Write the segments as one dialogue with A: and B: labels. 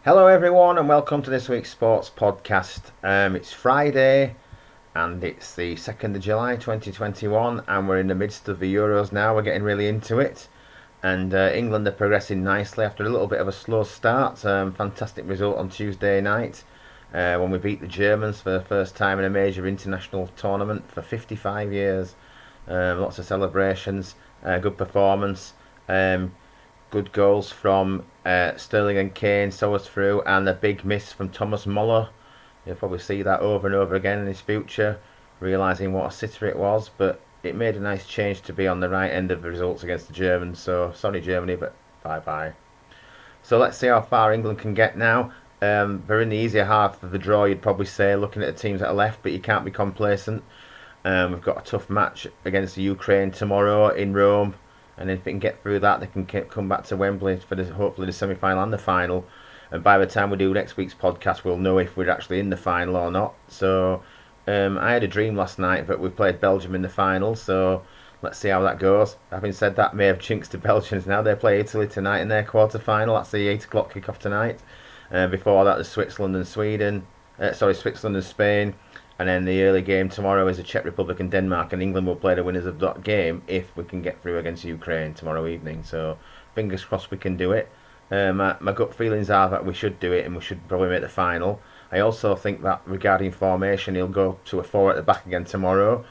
A: Hello, everyone, and welcome to this week's sports podcast. It's Friday, and it's the 2nd of July 2021, and we're in the midst of the Euros now. We're getting really into it, and England are progressing nicely after a little bit of a slow start. Fantastic result on Tuesday night when we beat the Germans for the first time in a major international tournament for 55 years. Lots of celebrations, good performance. Good goals from Sterling and Kane saw us through, and a big miss from Thomas Muller. You'll probably see that over and over again in his future, realising what a sitter it was. But it made a nice change to be on the right end of the results against the Germans. So sorry, Germany, but bye bye. So let's see how far England can get now. They're in the easier half of the draw, you'd probably say, looking at the teams that are left, but you can't be complacent. We've got a tough match against the Ukraine tomorrow in Rome, and if they can get through that, they can come back to Wembley for hopefully the semi-final and the final. And by the time we do next week's podcast, we'll know if we're actually in the final or not. So I had a dream last night that we played Belgium in the final, so let's see how that goes. Having said that, may have chinks to Belgians now. They play Italy tonight in their quarter-final. That's the 8 o'clock kick-off tonight. Before that, there's Switzerland and Switzerland and Spain. And then the early game tomorrow is the Czech Republic and Denmark, and England will play the winners of that game if we can get through against Ukraine tomorrow evening. So fingers crossed we can do it. My gut feelings are that we should do it, and we should probably make the final. I also think that regarding formation, he'll go to a 4 at the back again tomorrow.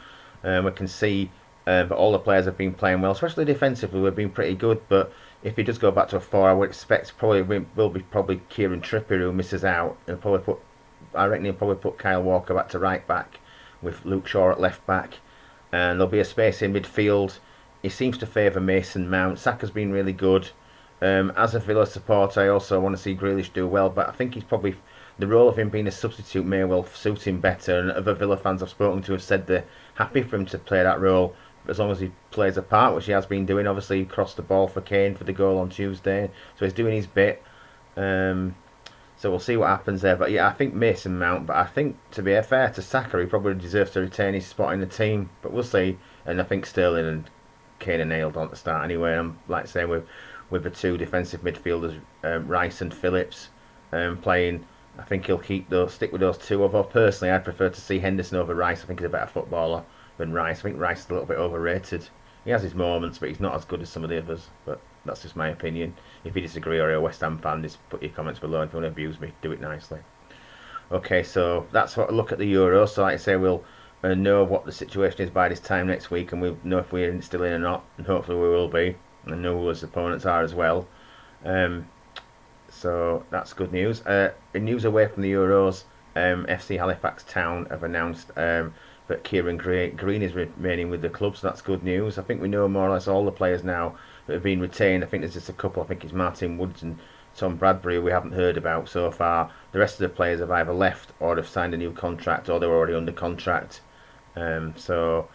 A: We can see that all the players have been playing well, especially defensively. We've been pretty good, but if he does go back to a 4, I would expect will be Kieran Trippier who misses out. I reckon he'll probably put Kyle Walker back to right back with Luke Shaw at left back, and there'll be a space in midfield. He seems to favour Mason Mount. Saka's been really good. As a Villa supporter, I also want to see Grealish do well, but I think he's probably the role of him being a substitute may well suit him better. And other Villa fans I've spoken to have said they're happy for him to play that role as long as he plays a part, which he has been doing. Obviously, he crossed the ball for Kane for the goal on Tuesday, so he's doing his bit. So we'll see what happens there. But yeah, I think Mason Mount. But I think, to be fair to Saka, he probably deserves to retain his spot in the team. But we'll see. And I think Sterling and Kane are nailed on to start anyway. And like I say, with the two defensive midfielders, Rice and Phillips, playing, I think he'll stick with those two. Although personally, I'd prefer to see Henderson over Rice. I think he's a better footballer than Rice. I think Rice is a little bit overrated. He has his moments, but he's not as good as some of the others. But that's just my opinion. If you disagree or you're a West Ham fan, just put your comments below. If you want to abuse me, do it nicely. Okay, so that's what a look at the Euro. So like I say, we'll know what the situation is by this time next week, and we'll know if we're still in or not, and hopefully we will be, and know who his opponents are as well. So that's good news. In news away from the Euros, FC Halifax Town have announced that Kieran Green is remaining with the club, so that's good news. I think we know more or less all the players now that have been retained. I think there's just a couple. I think it's Martin Woods and Tom Bradbury we haven't heard about so far. The rest of the players have either left or have signed a new contract, or they're already under contract. So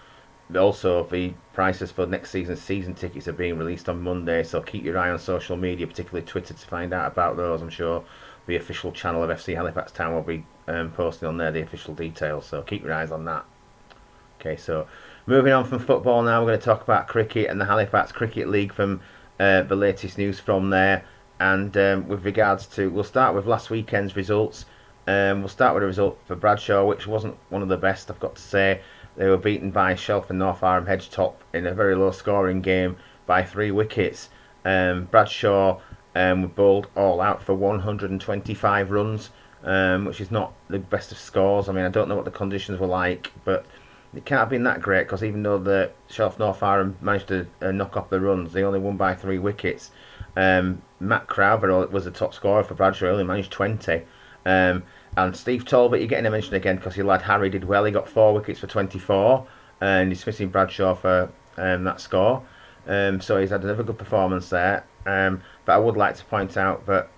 A: also the prices for next season's season tickets are being released on Monday, so keep your eye on social media, particularly Twitter, to find out about those. I'm sure the official channel of FC Halifax Town will be posting on there the official details, so keep your eyes on that. Okay, so moving on from football now, we're going to talk about cricket and the Halifax Cricket League from the latest news from there. And with regards to, we'll start with last weekend's results. We'll start with a result for Bradshaw, which wasn't one of the best, I've got to say. They were beaten by Shelf and North Arm Hedgetop in a very low scoring game by 3 wickets. Bradshaw were bowled all out for 125 runs, which is not the best of scores. I mean, I don't know what the conditions were like, but it can't have been that great, because even though the Shelf North Arm managed to knock off the runs, they only won by 3 wickets. Matt Crowther was the top scorer for Bradshaw, only managed 20. And Steve Talbot, you're getting a mention again because your lad Harry did well. He got 4 wickets for 24, and he's missing Bradshaw for that score. So he's had another good performance there. But I would like to point out that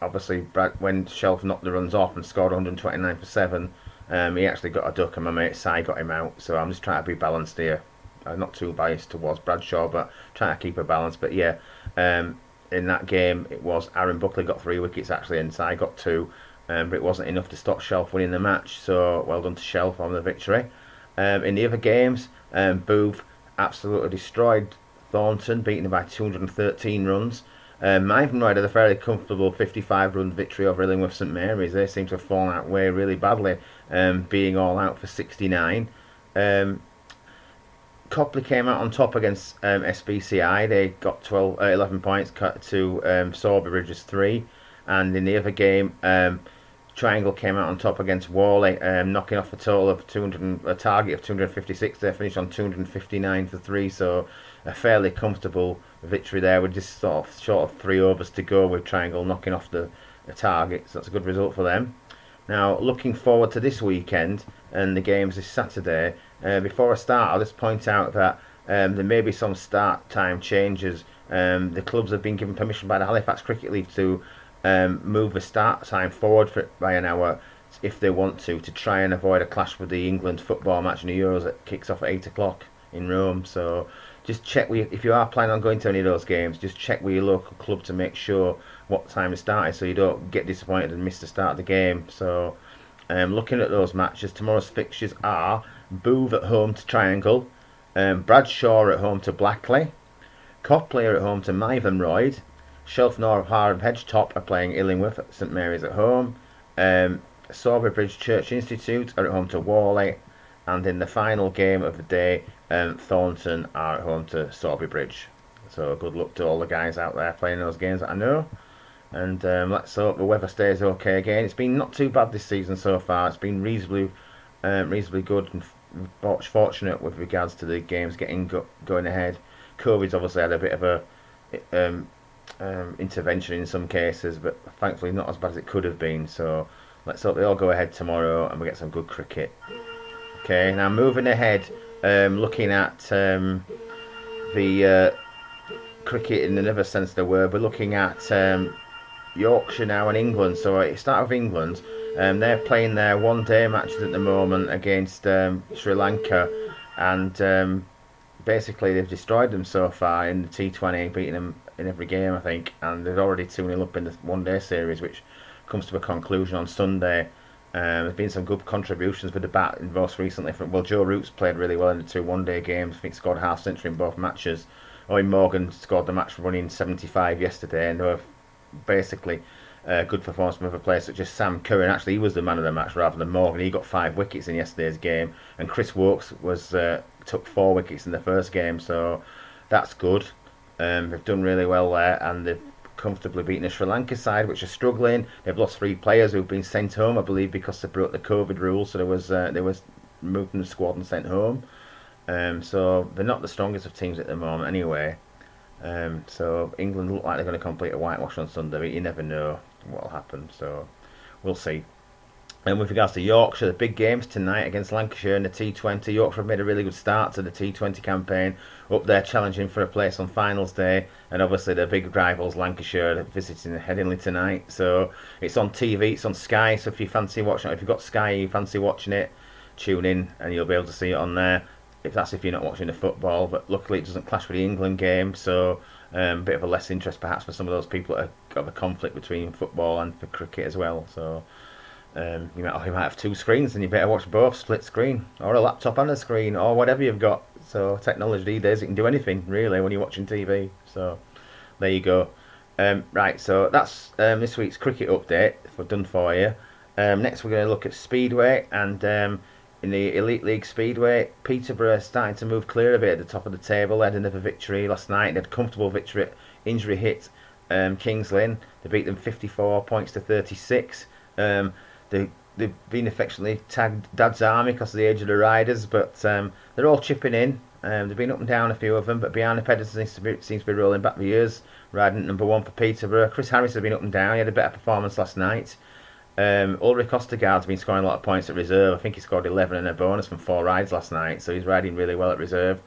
A: obviously when Shelf knocked the runs off and scored 129 for 7, he actually got a duck, and my mate Si got him out. So I'm just trying to be balanced here. I'm not too biased towards Bradshaw, but trying to keep a balance. But yeah, in that game, it was Aaron Buckley got 3 wickets actually, and Si got 2. But it wasn't enough to stop Shelf winning the match. So well done to Shelf on the victory. In the other games, Booth absolutely destroyed Thornton, beating them by 213 runs. Ivanhoe had a fairly comfortable 55-run victory over Illingworth St Mary's. They seem to have fallen out way really badly, being all out for 69. Copley came out on top against SBCI. They got 11 points cut to Sawbridge's 3. And in the other game, Triangle came out on top against Worley, knocking off a total of a target of 256. They finished on 259 for 3, so a fairly comfortable victory there with just sort of short of 3 overs to go, with Triangle knocking off the target. So that's a good result for them. Now, looking forward to this weekend and the games this Saturday. Before I start, I'll just point out that there may be some start time changes. The clubs have been given permission by the Halifax Cricket League to move the start time forward by an hour if they want to try and avoid a clash with the England football match in the Euros that kicks off at 8 o'clock in Rome. So just check if you are planning on going to any of those games, just check with your local club to make sure what time it started, so you don't get disappointed and miss the start of the game. So looking at those matches, tomorrow's fixtures are Booth at home to Triangle, Bradshaw at home to Blackley, Copley are at home to Mythenroyd, Shelfnor of Hedgetop are playing Illingworth at St Mary's at home, Sawbury Bridge Church Institute are at home to Worley, and in the final game of the day, Thornton are at home to Sawbury Bridge. So good luck to all the guys out there playing those games that I know. And let's hope the weather stays okay again. It's been not too bad this season so far. It's been reasonably good and fortunate with regards to the games going ahead. COVID's obviously had a bit of a intervention in some cases, but thankfully not as bad as it could have been. So let's hope they all go ahead tomorrow and we get some good cricket. Okay, now moving ahead, looking at the cricket in another sense of the word, we're looking at Yorkshire now and England. So it started with England. They're playing their one-day matches at the moment against Sri Lanka, and basically they've destroyed them so far in the T20, beating them in every game, I think, and they're already 2-0 up in the one-day series, which comes to a conclusion on Sunday. There's been some good contributions with the bat most recently. Joe Root's played really well in the 2 one-day games. I think scored half century in both matches. Owen Morgan scored the match running 75 yesterday, and they were basically good performance from other players such as Sam Curran. Actually, he was the man of the match rather than Morgan. He got 5 wickets in yesterday's game, and Chris Wokes took 4 wickets in the first game, so that's good. They've done really well there, and they've comfortably beaten the Sri Lanka side, which are struggling. They've lost 3 players who've been sent home, I believe, because they broke the COVID rules. So they was moved from the squad and sent home. So they're not the strongest of teams at the moment, anyway. So England look like they're going to complete a whitewash on Sunday, but you never know what will happen. So we'll see. And with regards to Yorkshire, the big games tonight against Lancashire in the T20. Yorkshire have made a really good start to the T20 campaign, up there challenging for a place on finals day, and obviously the big rivals Lancashire are visiting Headingley tonight. So it's on TV, it's on Sky, so if you fancy watching it, if you've got Sky and you fancy watching it, tune in and you'll be able to see it on there, if you're not watching the football. But luckily it doesn't clash with the England game, so a bit of a less interest perhaps for some of those people that have got a conflict between football and for cricket as well. So you might have 2 screens, and you better watch both split screen, or a laptop and a screen, or whatever you've got. So technology these days, it can do anything really when you're watching TV. So there you go. Right, so that's this week's cricket update done for you. Next we're going to look at Speedway, and in the Elite League Speedway, Peterborough starting to move clear a bit at the top of the table. They had another victory last night. They had a comfortable victory at Injury Hit Kings Lynn. They beat them 54 points to 36. They've been affectionately tagged Dad's Army because of the age of the riders, but they're all chipping in. They've been up and down, a few of them, but Bjarne Pedersen seems to be rolling back the years, riding at number 1 for Peterborough. Chris Harris has been up and down. He had a better performance last night. Ulrich Ostergaard's been scoring a lot of points at reserve. I think he scored 11 and a bonus from 4 rides last night, so he's riding really well at reserve.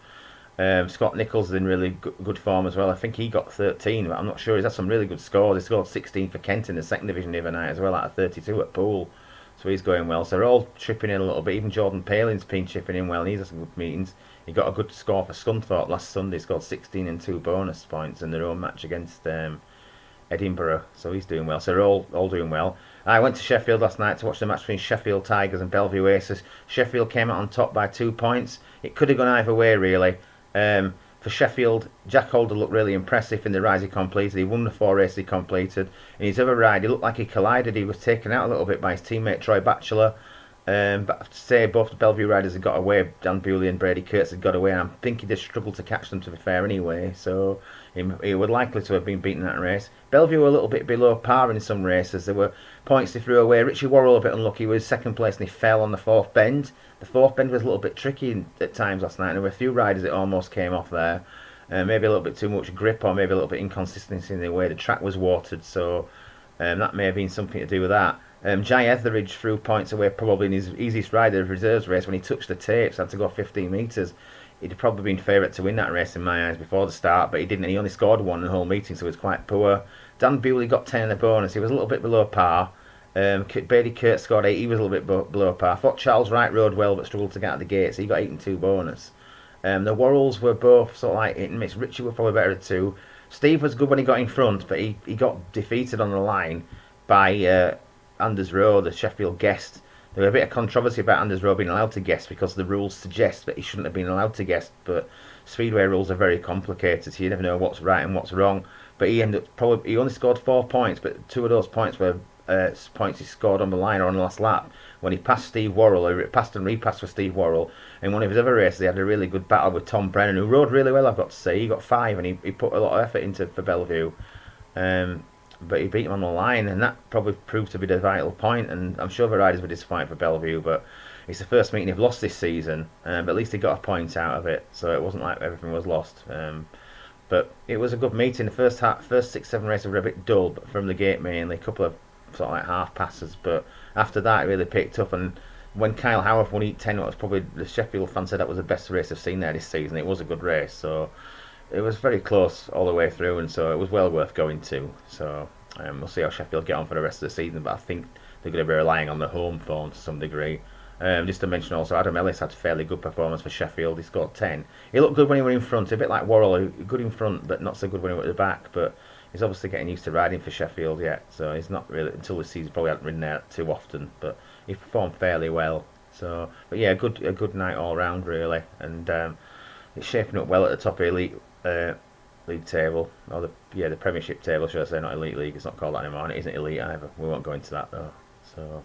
A: Scott Nichols is in really good form as well. I think he got 13, but I'm not sure. He's had some really good scores. He scored 16 for Kent in the second division the other night as well, out of 32 at Poole. So he's going well. So they're all chipping in a little bit. Even Jordan Palin's been chipping in well, and he's had some good meetings. He got a good score for Scunthorpe last Sunday. He scored 16 and 2 bonus points in their own match against Edinburgh. So he's doing well. So they're all doing well. I went to Sheffield last night to watch the match between Sheffield Tigers and Bellevue Aces. Sheffield came out on top by 2 points. It could have gone either way, really. For For Sheffield, Jack Holder looked really impressive in the rides he completed. He won the 4 races he completed. In his other ride, he looked like he collided. He was taken out a little bit by his teammate Troy Batchelor. But I have to say, both the Bellevue riders had got away. Dan Bewley and Brady Kurtz had got away, and I'm thinking they struggled to catch them, to be fair, anyway. So he would likely to have been beaten that race. Bellevue were a little bit below par in some races. There were points they threw away. Richie Worrell a bit unlucky. He was second place and he fell on the fourth bend. The fourth bend was a little bit tricky at times last night. There were a few riders that almost came off there. Maybe a little bit too much grip, or maybe a little bit inconsistency in the way the track was watered. So that may have been something to do with that. Jai Etheridge threw points away probably in his easiest ride of the reserves race when he touched the tapes, had to go 15 metres. He'd probably been favourite to win that race in my eyes before the start, but he didn't. He only scored one in the whole meeting, so he was quite poor. Dan Bewley got 10 in the bonus. He was a little bit below par. Brady Kurtz scored 8. He was a little bit below par. I thought Charles Wright rode well but struggled to get out the gates. So he got 8 and 2 bonus. The Worrells were both sort of like hit and miss. Richie was probably better at 2. Steve was good when he got in front, but he got defeated on the line by Anders Rowe, the Sheffield guest. There was a bit of controversy about Anders Rowe being allowed to guest because the rules suggest that he shouldn't have been allowed to guest, but Speedway rules are very complicated, so you never know what's right and what's wrong. But he only scored 4 points, but 2 of those points were points he scored on the line or on the last lap when he passed Steve Worrell, or passed and repassed for Steve Worrell. In one of his other races, he had a really good battle with Tom Brennan, who rode really well, I've got to say. He got 5 and he put a lot of effort into for Bellevue. But he beat him on the line, and that probably proved to be the vital point. And I'm sure the riders were disappointed for Bellevue, but it's the first meeting they've lost this season. But at least he got a point out of it, so it wasn't like everything was lost. But it was a good meeting. The first 6-7 races were a bit dull, but from the gate mainly, a couple of sort of like half passes. But after that, it really picked up. And when Kyle Howarth won Heat 10, it was probably the Sheffield fan said that was the best race I've seen there this season. It was a good race, so it was very close all the way through, and so it was well worth going to. So we'll see how Sheffield get on for the rest of the season, but I think they're going to be relying on the home form to some degree. Just to mention also, Adam Ellis had a fairly good performance for Sheffield. He scored 10. He looked good when he was in front, a bit like Worrell, good in front, but not so good when he was at the back. But he's obviously getting used to riding for Sheffield yet, so he's not really, until this season, probably hasn't ridden there too often. But he performed fairly well. So, but yeah, a good night all round really, and it's shaping up well at the top of the elite league table, or the Premiership table, should I say, not Elite League. It's not called that anymore, and it isn't elite either. We won't go into that though. So,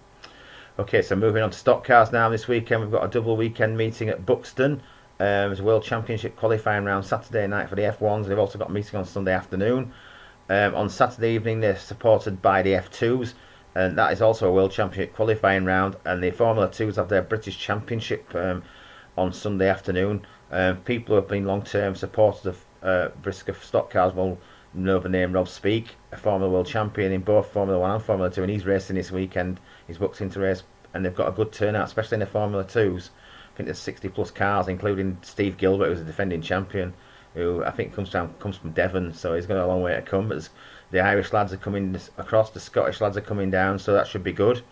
A: okay, so moving on to stock cars now. This weekend we've got a double weekend meeting at Buxton. There's a World Championship qualifying round Saturday night for the F1s. They've also got a meeting on Sunday afternoon. On Saturday evening they're supported by the F2s, and that is also a World Championship qualifying round. And the Formula 2s have their British Championship on Sunday afternoon. People who have been long-term supporters of Brisca Stock Cars will know the name Rob Speak, a former world champion in both Formula 1 and Formula 2, and he's racing this weekend. He's booked into race, and they've got a good turnout, especially in the Formula 2s. I think there's 60 plus cars, including Steve Gilbert, who's a defending champion, who I think comes from Devon, so he's got a long way to come. But the Irish lads are coming across, the Scottish lads are coming down, so that should be good.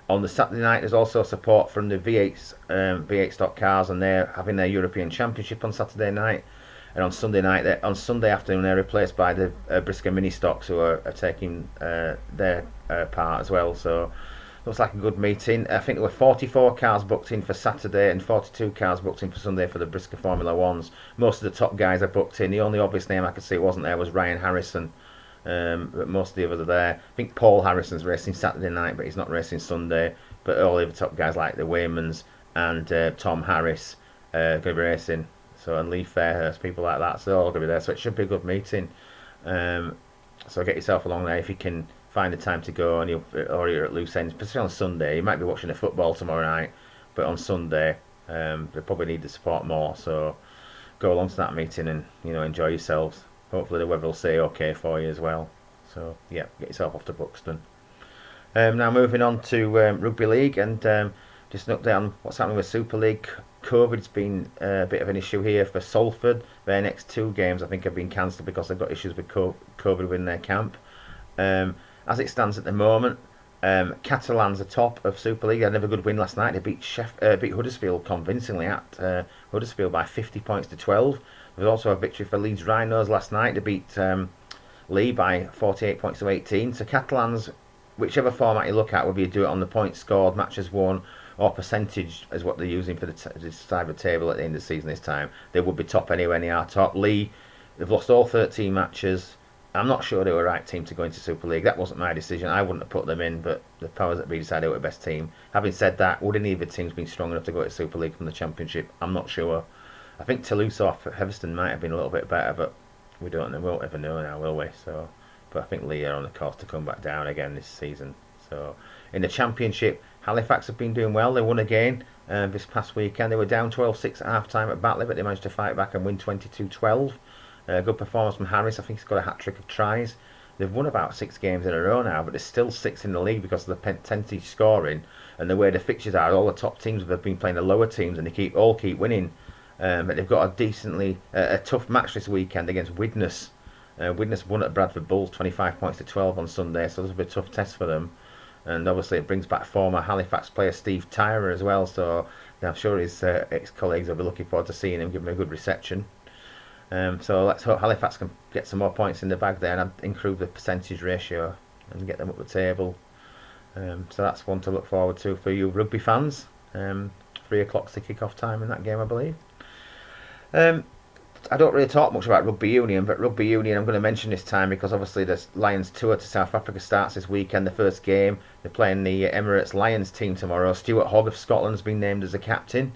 A: On the Saturday night, there's also support from the V8 Stock Cars, and they're having their European Championship on Saturday night. And on Sunday afternoon, they're replaced by the Brisca Mini Stocks, who are taking their part as well. So looks like a good meeting. I think there were 44 cars booked in for Saturday and 42 cars booked in for Sunday for the Brisca Formula 1s. Most of the top guys are booked in. The only obvious name I could see wasn't there was Ryan Harrison. But most of the others are there. I think Paul Harrison's racing Saturday night, but he's not racing Sunday. But all the other top guys like the Waymans and Tom Harris are going to be racing. So, and Lee Fairhurst, people like that, so they're all going to be there. So it should be a good meeting. So get yourself along there if you can find the time to go, and or you're at loose ends, especially on Sunday. You might be watching the football tomorrow night, but on Sunday they probably need the support more. So go along to that meeting and enjoy yourselves. Hopefully the weather will stay okay for you as well. So yeah, get yourself off to Buxton. Now moving on to Rugby League, and just an update on what's happening with Super League. COVID's been a bit of an issue here for Salford. Their next 2 games I think have been cancelled because they've got issues with COVID within their camp. As it stands at the moment, Catalans are top of Super League. They had another good win last night. They beat Huddersfield convincingly at Huddersfield by 50 points to 12. There was also a victory for Leeds Rhinos last night. They beat Lee by 48 points to 18. So Catalans, whichever format you look at, whether you do it on the points scored, matches won, or percentage is what they're using for the decide the table at the end of the season this time, they would be top anyway. They are top. Lee, they've lost all 13 matches. I'm not sure they were the right team to go into Super League. That wasn't my decision. I wouldn't have put them in, but the powers that be decided they were the best team. Having said that, would any of the teams been strong enough to go to Super League from the Championship? I'm not sure. I think Toulouse or Heatherstone might have been a little bit better, but we don't know. We won't ever know now, will we? So, but I think Lee are on the course to come back down again this season. So, in the Championship, Halifax have been doing well. They won again this past weekend. They were down 12-6 at half time at Batley, but they managed to fight back and win 22-12. Good performance from Harris. I think he's got a hat-trick of tries. They've won about 6 games in a row now, but there's still 6 in the league because of the percentage scoring and the way the fixtures are. All the top teams have been playing the lower teams, and they keep winning. But they've got a decently a tough match this weekend against Widnes. Widnes won at Bradford Bulls 25 points to 12 on Sunday, so this will be a tough test for them. And obviously it brings back former Halifax player Steve Tyrer as well, so I'm sure his ex-colleagues will be looking forward to seeing him, give him a good reception. So let's hope Halifax can get some more points in the bag there and improve the percentage ratio and get them up the table. So that's one to look forward to for you rugby fans. 3 o'clock's the kick-off time in that game, I believe. I don't really talk much about Rugby Union, but Rugby Union I'm going to mention this time because obviously the Lions tour to South Africa starts this weekend. The first game, they're playing the Emirates Lions team tomorrow. Stuart Hogg of Scotland has been named as a captain.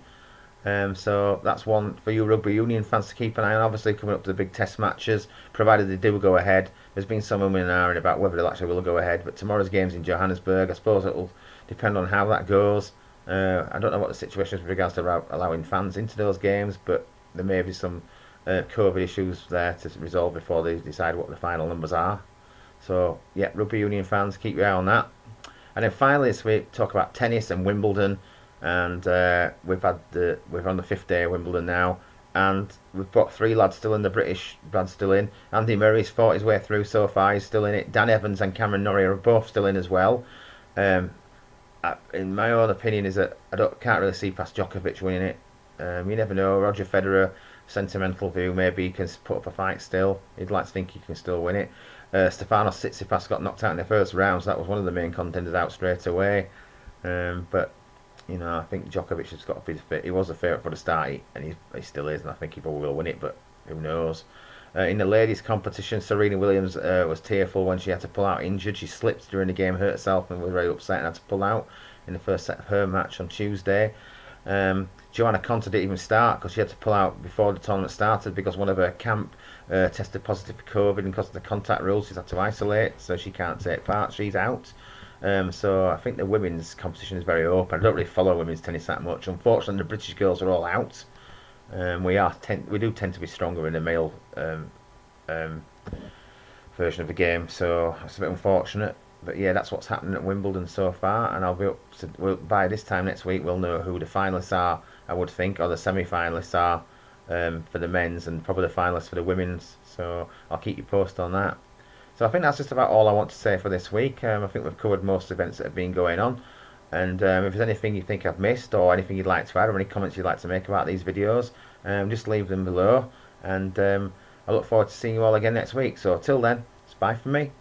A: So that's one for you Rugby Union fans to keep an eye on. Obviously coming up to the big test matches, provided they do go ahead. There's been some women and ahhing about whether they actually will go ahead, but tomorrow's game's in Johannesburg. I suppose it'll depend on how that goes. I don't know what the situation is with regards to allowing fans into those games, but there may be some COVID issues there to resolve before they decide what the final numbers are. So yeah, Rugby Union fans, keep your eye on that. And then finally this week, talk about tennis and Wimbledon. And we're on the 5th day of Wimbledon now, and we've got 3 lads still in, the British lads still in. Andy Murray's fought his way through so far, he's still in it. Dan Evans and Cameron Norrie are both still in as well. In my own opinion is that can't really see past Djokovic winning it. You never know. Roger Federer, sentimental view, maybe he can put up a fight still. He'd like to think he can still win it. Stefanos Tsitsipas got knocked out in the first round, so that was one of the main contenders out straight away. But you know, I think Djokovic has got to be the fit. He was the favourite for the start, and he still is, and I think he probably will win it, but who knows. In the ladies' competition, Serena Williams was tearful when she had to pull out injured. She slipped during the game, hurt herself, and was very upset and had to pull out in the first set of her match on Tuesday. Joanna Konta didn't even start because she had to pull out before the tournament started because one of her camp tested positive for COVID, and because of the contact rules she's had to isolate, so she can't take part. She's out. So I think the women's competition is very open. I don't really follow women's tennis that much. Unfortunately, the British girls are all out. We do tend to be stronger in the male version of the game, so it's a bit unfortunate. But yeah, that's what's happening at Wimbledon so far, and I'll be up to, by this time next week we'll know who the finalists are, I would think, or the semi-finalists are for the men's, and probably the finalists for the women's. So I'll keep you posted on that. So I think that's just about all I want to say for this week. I think we've covered most events that have been going on. And if there's anything you think I've missed, or anything you'd like to add, or any comments you'd like to make about these videos, just leave them below. And I look forward to seeing you all again next week. So till then, it's bye from me.